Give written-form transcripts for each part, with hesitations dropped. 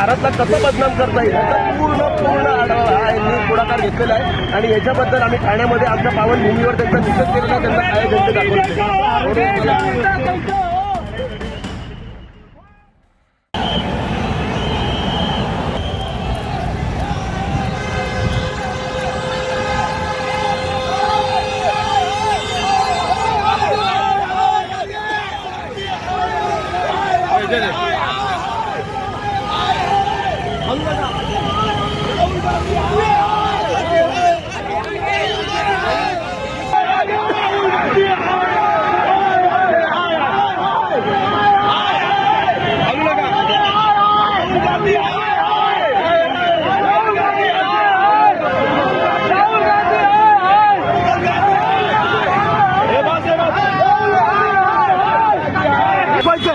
भारतला कसं बदनाम करता येईल याचा पूर्ण आढावा हा यांनी पुढाकार घेतलेला आहे आणि याच्याबद्दल आम्ही ठाण्यामध्ये आमच्या पावनभूमीवर त्यांचा निषेध केलेला, त्यांना काय झेंडे दाखवले.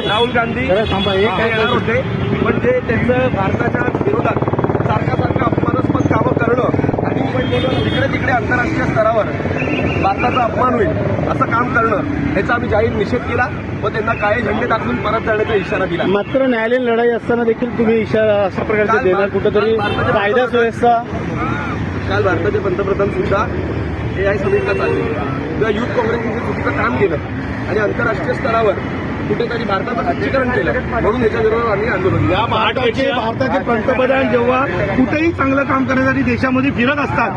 राहुल गांधी येणार होते, पण जे त्यांचं भारताच्या विरोधात सारखं अपमानास्पद कामं करणं आणि तिकडे तिकडे आंतरराष्ट्रीय स्तरावर भारताचा अपमान होईल असं काम करणं याचा आम्ही जाहीर निषेध केला व त्यांना काळे झेंडे दाखवून परत जाण्याचा इशारा दिला. मात्र न्यायालयीन लढाई असताना देखील तुम्ही इशारा अशा प्रकारचे देणार कुठेतरी कायदा सुव्यवस्था. काल भारताचे पंतप्रधान सुद्धा AI समितीला चालले किंवा युथ काँग्रेसने चुकीचं काम केलं आणि आंतरराष्ट्रीय स्तरावर कुठेतरी भारताचं खच्चीकरण केलं, म्हणून याच्या विरोधात आम्ही आंदोलन. या भारताचे पंतप्रधान जेव्हा कुठेही चांगलं काम करण्यासाठी देशामध्ये फिरत असतात,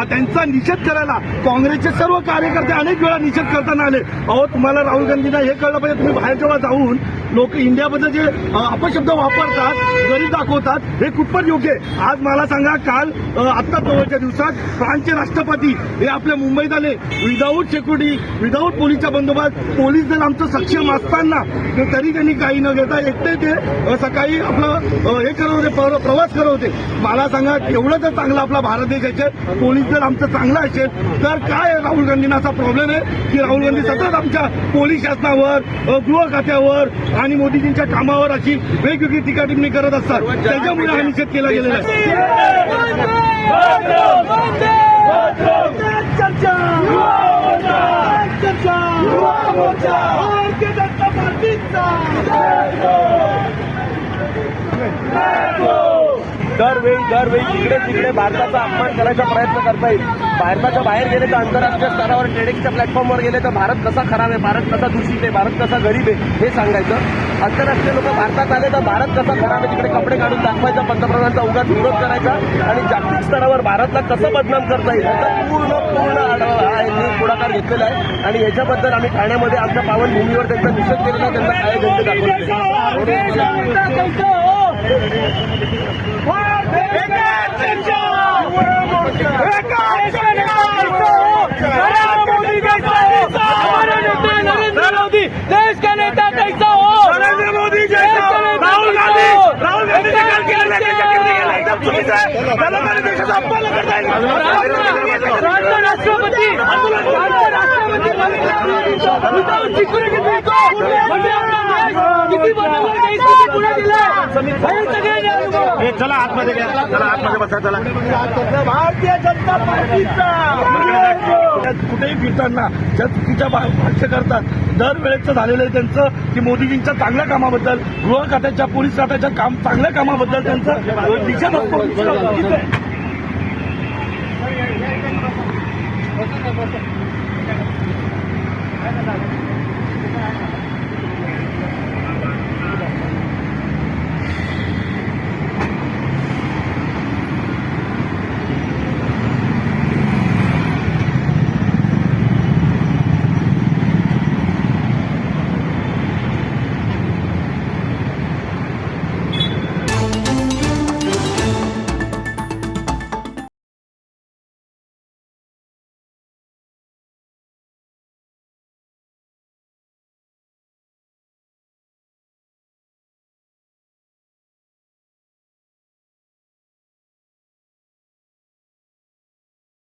त्यांचा निषेध करायला काँग्रेसचे सर्व कार्यकर्ते अनेक वेळा निषेध करताना आले. अहो, तुम्हाला राहुल गांधींना हे कळलं पाहिजे, तुम्ही बाहेर जेव्हा जाऊन लोक इंडियाबद्दल जे अपशब्द वापरतात, गरीब दाखवतात, हे कुठपण योग्य आहे. आज मला सांगा, काल आत्ता जवळच्या दिवसात फ्रान्सचे राष्ट्रपती हे आपल्या मुंबईत आले विदाऊट सिक्युरिटी, विदाऊट पोलीसचा बंदोबस्त. पोलीस दल आमचं सक्षम असताना तरी त्यांनी काही न घेता एकटे ते सकाळी आपलं हे करत होते, प्रवास करत होते. मला सांगा, एवढं जर चांगलं आपला भारत देश असेल, पोलीस दल आमचं चांगलं असेल, तर काय राहुल गांधींना असा प्रॉब्लेम आहे की राहुल गांधी सतत आमच्या पोलीस शासनावर, गृह खात्यावर आणि मोदीजींच्या कामावर अशी वेगवेगळी टीका टिप्पणी करत असतात. त्याच्यामुळे हा निषेध केला गेलेला आहे. दरवेळी जिकडे तिकडे भारताचा अपमान करायचा प्रयत्न करता येईल. भारताच्या बाहेर गेले तर आंतरराष्ट्रीय स्तरावर ट्रेडिंगच्या प्लॅटफॉर्मवर गेले तर भारत कसा खराब आहे, भारत कसा दूषित आहे, भारत कसा गरीब आहे हे सांगायचं. आंतरराष्ट्रीय लोक भारतात आले तर भारत कसा खराब आहे तिकडे कपडे काढून दाखवायचा, पंतप्रधानांचा उगाच विरोध करायचा आणि जागतिक स्तरावर भारतला कसं बदनाम करता येईल याचा पूर्ण आढावा हा यांनी पुढाकार घेतलेला आहे आणि याच्याबद्दल आम्ही ठाण्यामध्ये आमच्या पावनभूमीवर त्यांचा निषेध केलेला, त्यांना काय झेंडे दाखवले. देश का नेता कैसा हो, नरेंद्र मोदी जैसा, राहुल गांधी एकदम चुकीचं आहे. देशाचा अपमान करता येईल. राष्ट्रपती सिक्युरिटी किती पुढे गेले. चला आतमध्ये घ्या, चला आतमध्ये बसा. चला, भारतीय जनता पार्टीचा कुठेही फिरताना ज्या चुकीच्या भाष्य करतात, दरवेळेचं झालेलं आहे त्यांचं की मोदीजींच्या चांगल्या कामाबद्दल, गृह खात्याच्या, पोलीस खात्याच्या चांगल्या कामाबद्दल त्यांचं निषेध असतो.